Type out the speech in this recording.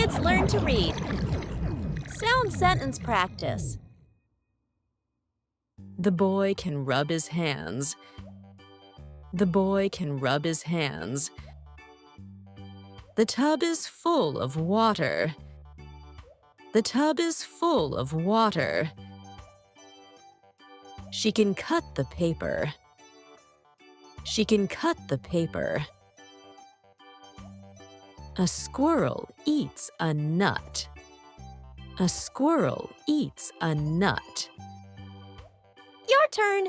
Let's learn to read. Sound sentence practice. The boy can rub his hands. The boy can rub his hands. The tub is full of water. The tub is full of water. She can cut the paper. She can cut the paper. A squirrel eats a nut. A squirrel eats a nut. Your turn.